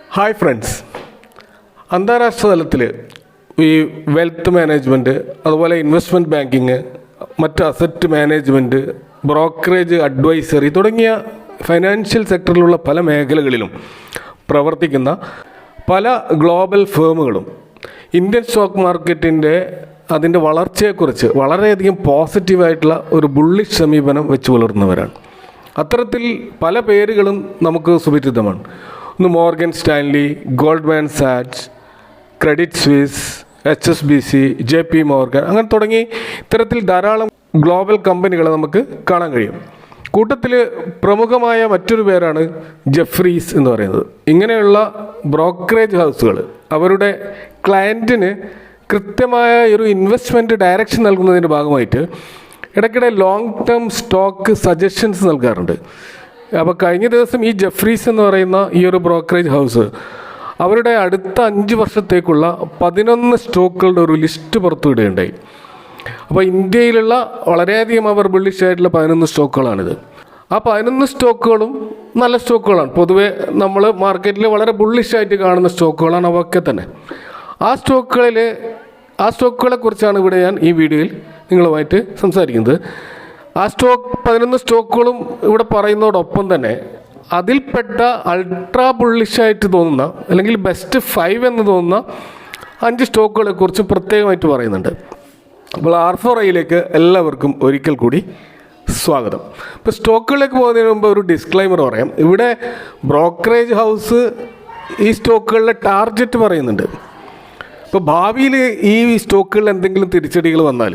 Hi friends, അന്താരാഷ്ട്ര തലത്തിൽ ഈ വെൽത്ത് മാനേജ്മെൻറ്റ്, അതുപോലെ ഇൻവെസ്റ്റ്മെൻറ്റ് ബാങ്കിങ്, മറ്റ് അസറ്റ് മാനേജ്മെൻറ്റ്, ബ്രോക്കറേജ്, അഡ്വൈസറി തുടങ്ങിയ ഫൈനാൻഷ്യൽ സെക്ടറിലുള്ള പല മേഖലകളിലും പ്രവർത്തിക്കുന്ന പല ഗ്ലോബൽ ഫേമുകളും ഇന്ത്യൻ സ്റ്റോക്ക് മാർക്കറ്റിൻ്റെ അതിൻ്റെ വളർച്ചയെക്കുറിച്ച് വളരെയധികം പോസിറ്റീവായിട്ടുള്ള ഒരു ബുള്ളിഷ് സമീപനം വെച്ച് പുലർത്തുന്നവരാണ്. അത്തരത്തിൽ പല പേരുകളും നമുക്ക് സുപരിചിതമാണ്. ഒന്ന് മോർഗൻ സ്റ്റാൻലി, ഗോൾഡ്മാൻ സാക്സ്, Credit Suisse, HSBC, JP Morgan, അങ്ങനെ തുടങ്ങി ഇത്തരത്തിൽ ധാരാളം ഗ്ലോബൽ കമ്പനികളെ നമുക്ക് കാണാൻ കഴിയും. കൂട്ടത്തിൽ പ്രമുഖമായ മറ്റൊരു പേരാണ് ജെഫ്രീസ് എന്ന് പറയുന്നത്. ഇങ്ങനെയുള്ള ബ്രോക്കറേജ് ഹൗസുകൾ അവരുടെ ക്ലയൻറ്റിന് കൃത്യമായ ഒരു ഇൻവെസ്റ്റ്മെൻറ്റ് ഡയറക്ഷൻ നൽകുന്നതിൻ്റെ ഭാഗമായിട്ട് ഇടയ്ക്കിടെ ലോങ് ടേം സ്റ്റോക്ക് സജഷൻസ് നൽകാറുണ്ട്. അപ്പോൾ കഴിഞ്ഞ ദിവസം ഈ ജെഫ്രീസ് എന്ന് പറയുന്ന ഈ ഒരു ബ്രോക്കറേജ് ഹൗസ് അവരുടെ അടുത്ത 5 വർഷത്തേക്കുള്ള 11 സ്റ്റോക്കുകളുടെ ഒരു ലിസ്റ്റ് പുറത്തുവിടുകയുണ്ടായി. അപ്പോൾ ഇന്ത്യയിലുള്ള വളരെയധികം അവർ ബുള്ളിഷ് ആയിട്ടുള്ള 11 സ്റ്റോക്കുകളാണിത്. ആ 11 സ്റ്റോക്കുകളും നല്ല സ്റ്റോക്കുകളാണ്. പൊതുവേ നമ്മൾ മാർക്കറ്റിൽ വളരെ ബുള്ളിഷായിട്ട് കാണുന്ന സ്റ്റോക്കുകളാണ് അവയൊക്കെ തന്നെ. ആ സ്റ്റോക്കുകളെ കുറിച്ചാണ് ഇവിടെ ഞാൻ ഈ വീഡിയോയിൽ നിങ്ങളുമായിട്ട് സംസാരിക്കുന്നത്. ആ 11 സ്റ്റോക്കുകളും ഇവിടെ പറയുന്നതോടൊപ്പം തന്നെ അതിൽപ്പെട്ട അൾട്രാ ബുള്ളിഷായിട്ട് തോന്നുന്ന അല്ലെങ്കിൽ ബെസ്റ്റ് 5 എന്ന് തോന്നുന്ന 5 സ്റ്റോക്കുകളെ കുറിച്ച് പ്രത്യേകമായിട്ട് പറയുന്നുണ്ട്. അപ്പോൾ R4iയിലേക്ക് എല്ലാവർക്കും ഒരിക്കൽ കൂടി സ്വാഗതം. ഇപ്പോൾ സ്റ്റോക്കുകളിലേക്ക് പോകുന്നതിന് മുമ്പ് ഒരു ഡിസ്ക്ലൈമർ പറയാം. ഇവിടെ ബ്രോക്കറേജ് ഹൗസ് ഈ സ്റ്റോക്കുകളുടെ ടാർഗറ്റ് പറയുന്നുണ്ട്. ഇപ്പോൾ ഭാവിയിൽ ഈ സ്റ്റോക്കുകളിൽ എന്തെങ്കിലും തിരിച്ചടികൾ വന്നാൽ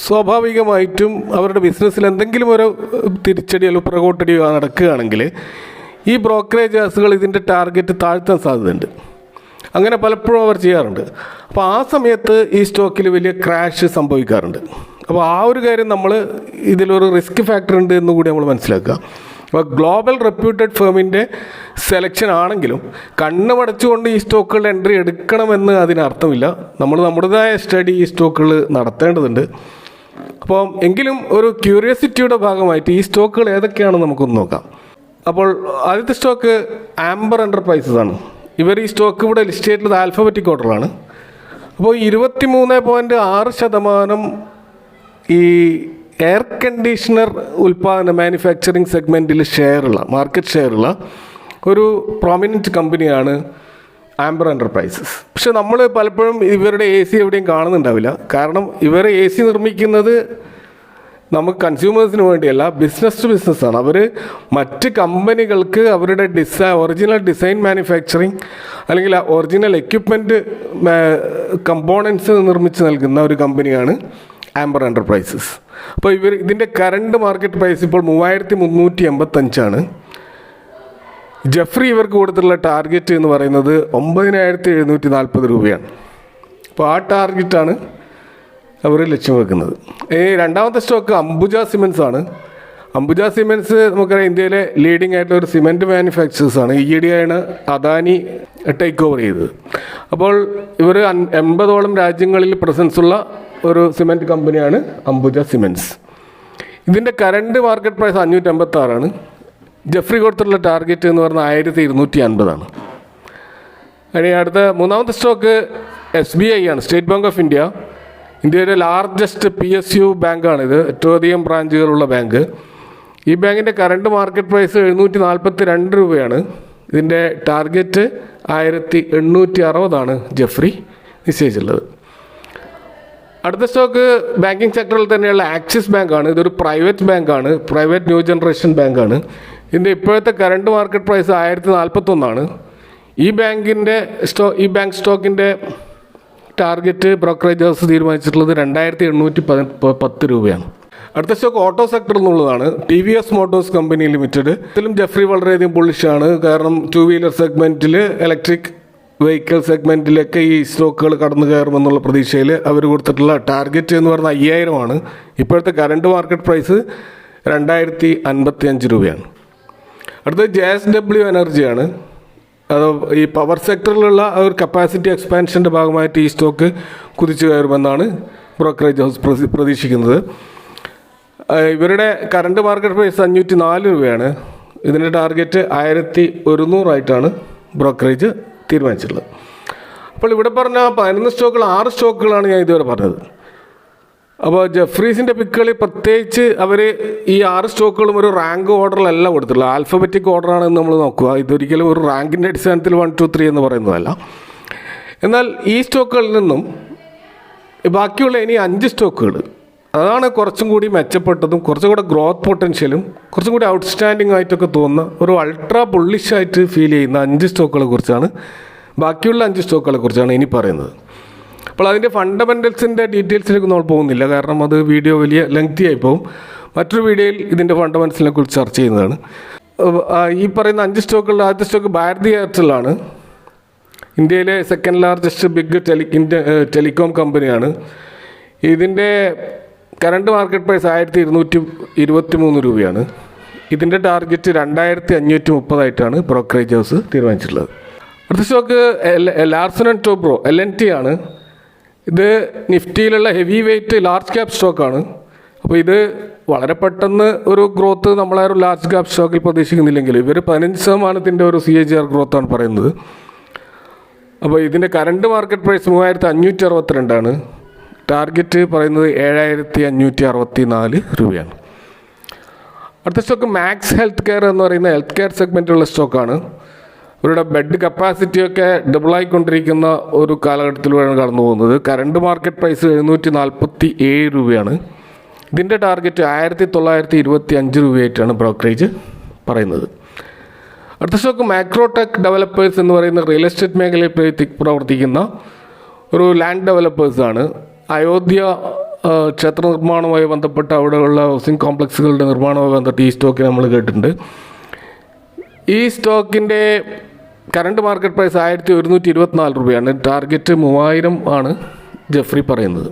സ്വാഭാവികമായിട്ടും അവരുടെ ബിസിനസ്സിൽ എന്തെങ്കിലും ഒരു തിരിച്ചടിയോ പുറകോട്ടടിയോ നടക്കുകയാണെങ്കിൽ ഈ ബ്രോക്കറേജ് ഹൗസുകൾ ഇതിൻ്റെ ടാർഗറ്റ് താഴ്ത്താൻ സാധ്യതയുണ്ട്. അങ്ങനെ പലപ്പോഴും അവർ ചെയ്യാറുണ്ട്. അപ്പോൾ ആ സമയത്ത് ഈ സ്റ്റോക്കിൽ വലിയ ക്രാഷ് സംഭവിക്കാറുണ്ട്. അപ്പോൾ ആ ഒരു കാര്യം നമ്മൾ ഇതിലൊരു റിസ്ക് ഫാക്ടർ ഉണ്ട് എന്ന് കൂടി നമ്മൾ മനസ്സിലാക്കുക. അപ്പോൾ ഗ്ലോബൽ റെപ്യൂട്ടഡ് ഫേമിൻ്റെ സെലക്ഷൻ ആണെങ്കിലും കണ്ണുമടച്ചുകൊണ്ട് ഈ സ്റ്റോക്കുകളുടെ എൻട്രി എടുക്കണമെന്ന് അതിനർത്ഥമില്ല. നമ്മൾ നമ്മുടേതായ സ്റ്റഡി ഈ സ്റ്റോക്കുകൾ നടത്തേണ്ടതുണ്ട്. അപ്പോൾ എങ്കിലും ഒരു ക്യൂരിയോസിറ്റിയുടെ ഭാഗമായിട്ട് ഈ സ്റ്റോക്കുകൾ ഏതൊക്കെയാണെന്ന് നമുക്കൊന്ന് നോക്കാം. അപ്പോൾ ആദ്യത്തെ സ്റ്റോക്ക് ആംബർ എൻ്റർപ്രൈസസ് ആണ്. ഇവർ ഈ സ്റ്റോക്ക് ഇവിടെ ലിസ്റ്റ് ചെയ്തിട്ടുള്ളത് ആൽഫബറ്റിക് ഓർഡറാണ്. അപ്പോൾ 23.6% ഈ എയർ കണ്ടീഷണർ ഉൽപ്പാദന മാനുഫാക്ചറിങ് സെഗ്മെൻറ്റിൽ മാർക്കറ്റ് ഷെയറുള്ള ഒരു പ്രോമിനൻറ്റ് കമ്പനിയാണ് ആംബർ എൻ്റർപ്രൈസസ്. പക്ഷെ നമ്മൾ പലപ്പോഴും ഇവരുടെ AC എവിടെയും കാണുന്നുണ്ടാവില്ല. കാരണം ഇവർ AC നിർമ്മിക്കുന്നത് നമുക്ക് കൺസ്യൂമേഴ്സിന് വേണ്ടിയല്ല, ബിസിനസ് ടു ബിസിനസ്സാണ്. അവർ മറ്റ് കമ്പനികൾക്ക് അവരുടെ ഒറിജിനൽ ഡിസൈൻ മാനുഫാക്ചറിങ് അല്ലെങ്കിൽ ഒറിജിനൽ എക്യുപ്മെൻറ്റ് കമ്പോണൻസ് നിർമ്മിച്ച് നൽകുന്ന ഒരു കമ്പനിയാണ് ആംബർ എൻ്റർപ്രൈസസ്. അപ്പോൾ ഇതിൻ്റെ കറണ്ട് മാർക്കറ്റ് പ്രൈസ് ഇപ്പോൾ 3385 ജെഫ്രി ഇവർക്ക് കൊടുത്തിട്ടുള്ള ടാർഗറ്റ് എന്ന് പറയുന്നത് 9740 രൂപയാണ്. അപ്പോൾ ആ ടാർഗറ്റാണ് അവർ ലക്ഷ്യം വെക്കുന്നത്. രണ്ടാമത്തെ സ്റ്റോക്ക് അംബുജ സിമെൻറ്റ്സ് ആണ്. അംബുജ സിമെൻറ്റ്സ് നമുക്കറിയാം ഇന്ത്യയിലെ ലീഡിംഗ് ആയിട്ടുള്ള ഒരു സിമെൻറ്റ് മാനുഫാക്ചേഴ്സാണ്. ഈയിടെയാണ് അദാനി ടേക്ക് ഓവർ ചെയ്തത്. അപ്പോൾ ഇവർ 80ഓളം രാജ്യങ്ങളിൽ പ്രസൻസ് ഉള്ള ഒരു സിമെൻറ്റ് കമ്പനിയാണ് അംബുജ സിമെൻറ്റ്സ്. ഇതിൻ്റെ കറണ്ട് മാർക്കറ്റ് പ്രൈസ് 586. ജെഫ്രി കൊടുത്തിട്ടുള്ള ടാർഗറ്റ് എന്ന് പറഞ്ഞാൽ 1250. ഇനി അടുത്ത മൂന്നാമത്തെ സ്റ്റോക്ക് SBI ആണ്, സ്റ്റേറ്റ് ബാങ്ക് ഓഫ് ഇന്ത്യ. ഇന്ത്യയിലെ ലാർജസ്റ്റ് PSU ബാങ്കാണിത്, ഏറ്റവും അധികം ബ്രാഞ്ചുകളുള്ള ബാങ്ക്. ഈ ബാങ്കിൻ്റെ കറണ്ട് മാർക്കറ്റ് പ്രൈസ് 742 രൂപയാണ്. ഇതിൻ്റെ ടാർഗറ്റ് 1860 ജെഫ്രി നിശ്ചയിച്ചിട്ടുള്ളത്. അടുത്ത സ്റ്റോക്ക് ബാങ്കിങ് സെക്ടറിൽ തന്നെയുള്ള ആക്സിസ് ബാങ്കാണ്. ഇതൊരു പ്രൈവറ്റ് ബാങ്കാണ്, പ്രൈവറ്റ് ന്യൂ ജനറേഷൻ ബാങ്കാണ്. ഇതിൻ്റെ ഇപ്പോഴത്തെ കറണ്ട് മാർക്കറ്റ് പ്രൈസ് 1041. ഈ ബാങ്ക് സ്റ്റോക്കിൻ്റെ ടാർഗറ്റ് ബ്രോക്കറേജ് ഹൗസ് തീരുമാനിച്ചിട്ടുള്ളത് 2810 രൂപയാണ്. അടുത്ത സ്റ്റോക്ക് ഓട്ടോ സെക്ടർ എന്നുള്ളതാണ്. TVS Motors company limited. ഇതിലും ജെഫ്രി വളരെയധികം ബുള്ളിഷാണ്. കാരണം 2 വീലർ സെഗ്മെൻറ്റിൽ, ഇലക്ട്രിക് വെഹിക്കിൾ സെഗ്മെൻറ്റിലൊക്കെ ഈ സ്റ്റോക്കുകൾ കടന്നു കയറുമെന്നുള്ള പ്രതീക്ഷയിൽ അവർ കൊടുത്തിട്ടുള്ള ടാർഗറ്റ് എന്ന് പറഞ്ഞാൽ 5000. ഇപ്പോഴത്തെ കറണ്ട് മാർക്കറ്റ് പ്രൈസ് 2055 രൂപയാണ്. അടുത്തത് JSW എനർജിയാണ്. അത് ഈ പവർ സെക്ടറിലുള്ള ഒരു കപ്പാസിറ്റി എക്സ്പാൻഷൻ്റെ ഭാഗമായിട്ട് ഈ സ്റ്റോക്ക് കുതിച്ചു കയറുമെന്നാണ് ബ്രോക്കറേജ് ഹൗസ് പ്രതീക്ഷിക്കുന്നത്. ഇവരുടെ കറണ്ട് മാർക്കറ്റ് പ്രൈസ് 504 രൂപയാണ്. ഇതിൻ്റെ ടാർഗറ്റ് 1100 ആയിട്ടാണ് ബ്രോക്കറേജ് തീരുമാനിച്ചിട്ടുള്ളത്. അപ്പോൾ ഇവിടെ പറഞ്ഞ 11 സ്റ്റോക്കുകൾ 6 സ്റ്റോക്കുകളാണ് ഞാൻ ഇതുവരെ പറഞ്ഞത്. അപ്പോൾ ജെഫ്രീസിൻ്റെ പിക്കുകളിൽ പ്രത്യേകിച്ച് അവർ ഈ 6 സ്റ്റോക്കുകളും ഒരു റാങ്ക് ഓർഡറിലല്ല കൊടുത്തിട്ടുള്ളത്, ആൽഫബറ്റിക് ഓർഡറാണെന്ന് നമ്മൾ നോക്കുക. ഇതൊരിക്കലും ഒരു റാങ്കിൻ്റെ അടിസ്ഥാനത്തിൽ 1, 2, 3 എന്ന് പറയുന്നതല്ല. എന്നാൽ ഈ സ്റ്റോക്കുകളിൽ നിന്നും ബാക്കിയുള്ള ഇനി 5 സ്റ്റോക്കുകൾ, അതാണ് കുറച്ചും കൂടി മെച്ചപ്പെട്ടതും കുറച്ചും കൂടെ ഗ്രോത്ത് പൊട്ടൻഷ്യലും കുറച്ചും കൂടി ഔട്ട്സ്റ്റാൻഡിങ് ആയിട്ടൊക്കെ തോന്നുന്ന ഒരു അൾട്രാ ബുള്ളിഷായിട്ട് ഫീൽ ചെയ്യുന്ന 5 സ്റ്റോക്കുകളെ കുറിച്ചാണ്, ബാക്കിയുള്ള 5 സ്റ്റോക്കുകളെ കുറിച്ചാണ് ഇനി പറയുന്നത്. അപ്പോൾ അതിൻ്റെ ഫണ്ടമെൻ്റൽസിൻ്റെ ഡീറ്റെയിൽസിലേക്ക് നമ്മൾ പോകുന്നില്ല, കാരണം അത് വീഡിയോ വലിയ ലെങ്തി ആയി പോകും. മറ്റൊരു വീഡിയോയിൽ ഇതിൻ്റെ ഫണ്ടമെൻ്റൽസിനെ കുറിച്ച് ചർച്ച ചെയ്യുന്നതാണ്. ഈ പറയുന്ന 5 സ്റ്റോക്കുകളിൽ ആദ്യത്തെ സ്റ്റോക്ക് ഭാരതി എയർടെലാണ്. ഇന്ത്യയിലെ സെക്കൻഡ് ലാർജസ്റ്റ് ബിഗ് ടെലികോം കമ്പനിയാണ്. ഇതിൻ്റെ കറണ്ട് മാർക്കറ്റ് പ്രൈസ് 1223 രൂപയാണ്. ഇതിൻ്റെ ടാർഗറ്റ് 2530 ആയിട്ടാണ് ബ്രോക്കറേജ് ഹൗസ് തീരുമാനിച്ചിട്ടുള്ളത്. അടുത്ത സ്റ്റോക്ക് ലാർസൺ ആൻഡ് ടോബ്രോ LNT ആണ്. ഇത് നിഫ്റ്റിയിലുള്ള ഹെവി വെയ്റ്റ് ലാർജ് ക്യാപ് സ്റ്റോക്കാണ്. അപ്പോൾ ഇത് വളരെ പെട്ടെന്ന് ഒരു ഗ്രോത്ത് നമ്മളാരും ലാർജ് ക്യാപ് സ്റ്റോക്കിൽ പ്രതീക്ഷിക്കുന്നില്ലെങ്കിൽ ഇവർ 15% ഒരു CAGR ഗ്രോത്താണ് പറയുന്നത്. അപ്പോൾ ഇതിൻ്റെ കറണ്ട് മാർക്കറ്റ് പ്രൈസ് 3562 ആണ്. ടാർഗറ്റ് പറയുന്നത് 7564 രൂപയാണ്. അടുത്ത സ്റ്റോക്ക് മാക്സ് ഹെൽത്ത് കെയർ എന്ന് പറയുന്ന ഹെൽത്ത് കെയർ സെഗ്മെൻറ്റുള്ള സ്റ്റോക്കാണ്. ഇവരുടെ ബെഡ് കപ്പാസിറ്റിയൊക്കെ ഡബിളായിക്കൊണ്ടിരിക്കുന്ന ഒരു കാലഘട്ടത്തിലൂടെയാണ് കടന്നു പോകുന്നത്. കറണ്ട് മാർക്കറ്റ് പ്രൈസ് 747 രൂപയാണ്. ഇതിൻ്റെ ടാർഗറ്റ് 1925 രൂപയായിട്ടാണ് ബ്രോക്കറേജ് പറയുന്നത്. അടുത്ത സ്റ്റോക്ക് മാക്രോടെക് ഡെവലപ്പേഴ്സ് എന്ന് പറയുന്ന റിയൽ എസ്റ്റേറ്റ് മേഖലയിൽ പ്രവർത്തിക്കുന്ന ഒരു ലാൻഡ് ഡെവലപ്പേഴ്സാണ്. അയോധ്യ ക്ഷേത്ര നിർമ്മാണവുമായി ബന്ധപ്പെട്ട് അവിടെയുള്ള ഹൗസിംഗ് കോംപ്ലക്സുകളുടെ നിർമ്മാണവുമായി ബന്ധപ്പെട്ട് ഈ സ്റ്റോക്ക് നമ്മൾ കേട്ടിട്ടുണ്ട്. ഈ സ്റ്റോക്കിൻ്റെ കറണ്ട് മാർക്കറ്റ് പ്രൈസ് 1124 രൂപയാണ്. ടാർഗറ്റ് 3000 ആണ് ജെഫ്രി പറയുന്നത്.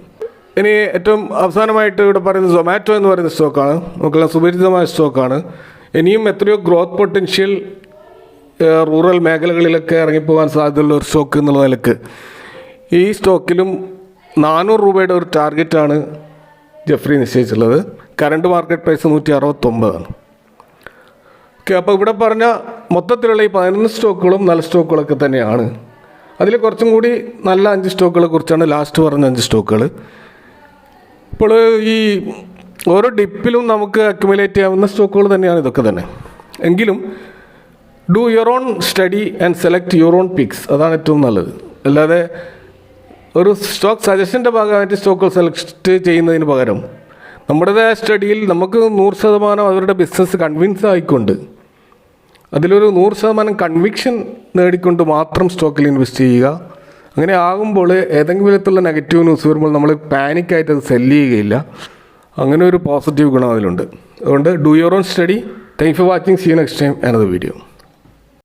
ഇനി ഏറ്റവും അവസാനമായിട്ട് ഇവിടെ പറയുന്നത് സൊമാറ്റോ എന്ന് പറയുന്ന സ്റ്റോക്കാണ്. നമുക്കെല്ലാം സുപരിചിതമായ സ്റ്റോക്കാണ്. ഇനിയും എത്രയോ ഗ്രോത്ത് പൊട്ടൻഷ്യൽ റൂറൽ മേഖലകളിലൊക്കെ ഇറങ്ങിപ്പോകാൻ സാധ്യതയുള്ള ഒരു സ്റ്റോക്ക് എന്നുള്ള നിലക്ക് ഈ സ്റ്റോക്കിലും 400 രൂപയുടെ ഒരു ടാർഗറ്റാണ് ജെഫ്രി നിശ്ചയിച്ചിട്ടുള്ളത്. കറണ്ട് മാർക്കറ്റ് പ്രൈസ് 169 ആണ്. ഓക്കെ, അപ്പോൾ ഇവിടെ പറഞ്ഞ മൊത്തത്തിലുള്ള ഈ 11 സ്റ്റോക്കുകളും നല്ല സ്റ്റോക്കുകളൊക്കെ തന്നെയാണ്. അതിൽ കുറച്ചും കൂടി നല്ല 5 സ്റ്റോക്കുകളെ കുറിച്ചാണ് ലാസ്റ്റ് പറഞ്ഞ 5 സ്റ്റോക്കുകൾ. ഇപ്പോൾ ഈ ഓരോ ഡിപ്പിലും നമുക്ക് അക്യുമുലേറ്റ് ചെയ്യാവുന്ന സ്റ്റോക്കുകൾ തന്നെയാണ് ഇതൊക്കെ തന്നെ. എങ്കിലും do your own study and select your own picks, അതാണ് ഏറ്റവും നല്ലത്. അല്ലാതെ ഒരു സ്റ്റോക്ക് സജഷൻ്റെ ഭാഗമായിട്ട് സ്റ്റോക്കുകൾ സെലക്ട് ചെയ്യുന്നതിന് പകരം നമ്മുടേതായ സ്റ്റഡിയിൽ നമുക്ക് 100% അവരുടെ ബിസിനസ് കൺവിൻസ് ആയിക്കൊണ്ട് അതിലൊരു 100% കൺവിക്ഷൻ നേടിക്കൊണ്ട് മാത്രം സ്റ്റോക്കിൽ ഇൻവെസ്റ്റ് ചെയ്യുക. അങ്ങനെ ആകുമ്പോൾ ഏതെങ്കിലും വിധത്തിലുള്ള നെഗറ്റീവ് ന്യൂസ് വരുമ്പോൾ നമ്മൾ പാനിക്കായിട്ട് അത് സെല്ല് ചെയ്യുകയില്ല. അങ്ങനെ ഒരു പോസിറ്റീവ് ഗുണം അതിലുണ്ട്. അതുകൊണ്ട് do your own study. Thank you for watching. See you next time another video.